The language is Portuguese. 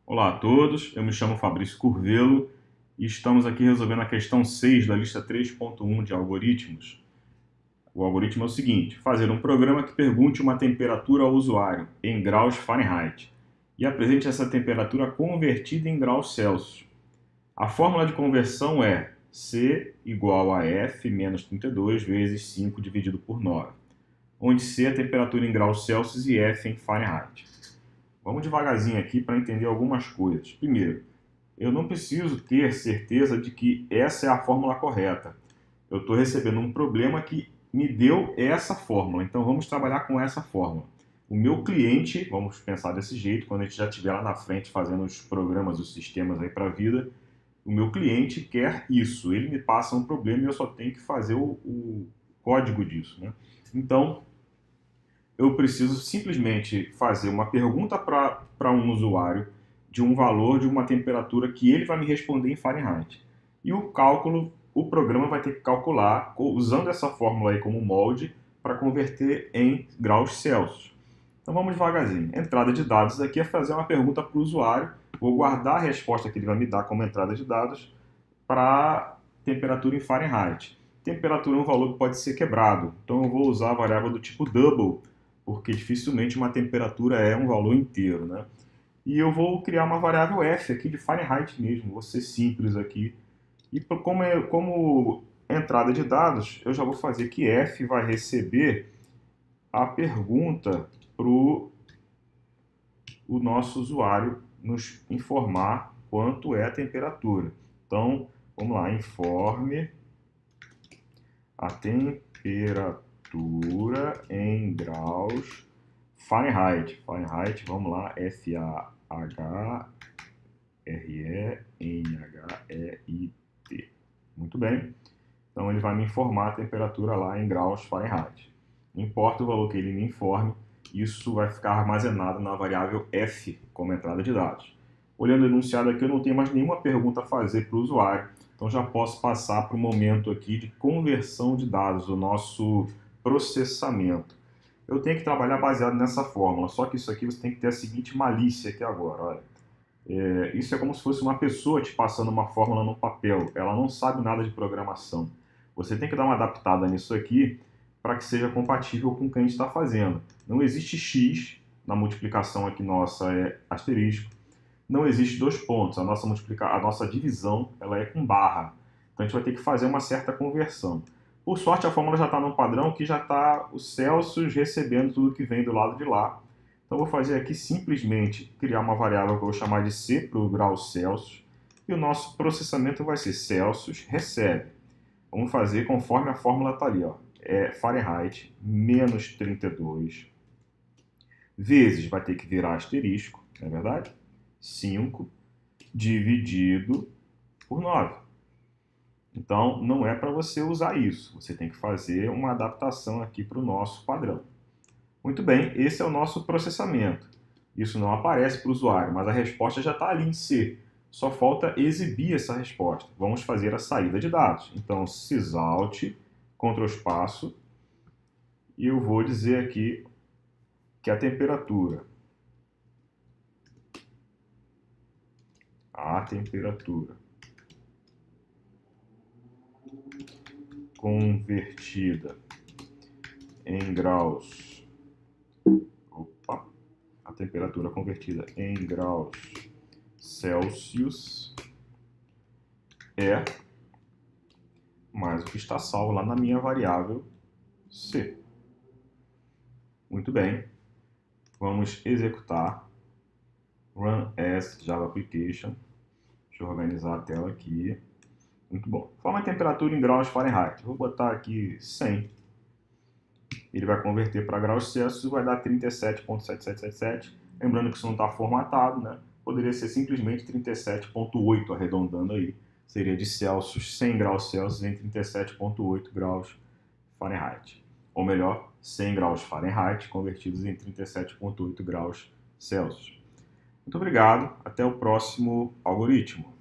Olá a todos, eu me chamo Fabrício Curvelo e estamos aqui resolvendo a questão 6 da lista 3.1 de algoritmos. O algoritmo é o seguinte: fazer um programa que pergunte uma temperatura ao usuário em graus Fahrenheit e apresente essa temperatura convertida em graus Celsius. A fórmula de conversão é C igual a F menos 32 vezes 5 dividido por 9, onde C é a temperatura em graus Celsius e F em Fahrenheit. Vamos devagarzinho aqui para entender algumas coisas. Primeiro, eu não preciso ter certeza de que essa é a fórmula correta. Eu estou recebendo um problema que me deu essa fórmula, então vamos trabalhar com essa fórmula. O meu cliente, vamos pensar desse jeito, quando a gente já estiver lá na frente fazendo os programas, os sistemas aí para a vida, o meu cliente quer isso, ele me passa um problema e eu só tenho que fazer o código disso, né? Então, eu preciso simplesmente fazer uma pergunta para um usuário de um valor de uma temperatura que ele vai me responder em Fahrenheit. E o cálculo, o programa vai ter que calcular usando essa fórmula aí como molde para converter em graus Celsius. Então vamos devagarzinho. Entrada de dados aqui é fazer uma pergunta para o usuário. Vou guardar a resposta que ele vai me dar como entrada de dados para temperatura em Fahrenheit. Temperatura é um valor que pode ser quebrado. Então eu vou usar a variável do tipo double, porque dificilmente uma temperatura é um valor inteiro, né? E eu vou criar uma variável f aqui de Fahrenheit mesmo, vou ser simples aqui. E como entrada de dados, eu já vou fazer que f vai receber a pergunta para o nosso usuário nos informar quanto é a temperatura. Então, vamos lá, informe a temperatura em graus Fahrenheit. Fahrenheit, vamos lá, F-A-H-R-E-N-H-E-I-T. Muito bem. Então ele vai me informar a temperatura lá em graus Fahrenheit. Não importa o valor que ele me informe, isso vai ficar armazenado na variável f como entrada de dados. Olhando o enunciado aqui, eu não tenho mais nenhuma pergunta a fazer para o usuário, então já posso passar para o momento aqui de conversão de dados, o nosso processamento. Eu tenho que trabalhar baseado nessa fórmula, só que isso aqui você tem que ter a seguinte malícia aqui agora, olha. Isso é como se fosse uma pessoa te passando uma fórmula no papel, ela não sabe nada de programação. Você tem que dar uma adaptada nisso aqui para que seja compatível com o que a gente está fazendo. Não existe x, na multiplicação aqui nossa é asterisco, não existe dois pontos, a nossa divisão ela é com barra, então a gente vai ter que fazer uma certa conversão. Por sorte, a fórmula já está num padrão que já está o Celsius recebendo tudo que vem do lado de lá. Então, vou fazer aqui simplesmente criar uma variável que eu vou chamar de C para o grau Celsius. E o nosso processamento vai ser Celsius recebe. Vamos fazer conforme a fórmula está ali, ó. É Fahrenheit menos 32 vezes, vai ter que virar asterisco, não é verdade? 5 dividido por 9. Então, não é para você usar isso. Você tem que fazer uma adaptação aqui para o nosso padrão. Muito bem, esse é o nosso processamento. Isso não aparece para o usuário, mas a resposta já está ali em C. Só falta exibir essa resposta. Vamos fazer a saída de dados. Então, sysalt, Ctrl espaço, e eu vou dizer aqui que a temperatura convertida em graus, a temperatura convertida em graus Celsius é mais o que está salvo lá na minha variável C. Muito bem, vamos executar run as Java Application. Deixa eu organizar a tela aqui. Muito bom. Forma a temperatura em graus Fahrenheit. Vou botar aqui 100. Ele vai converter para graus Celsius e vai dar 37,7777. Lembrando que isso não está formatado, né? Poderia ser simplesmente 37,8, arredondando aí. Seria de Celsius, 100 graus Celsius em 37,8 graus Fahrenheit. Ou melhor, 100 graus Fahrenheit convertidos em 37,8 graus Celsius. Muito obrigado. Até o próximo algoritmo.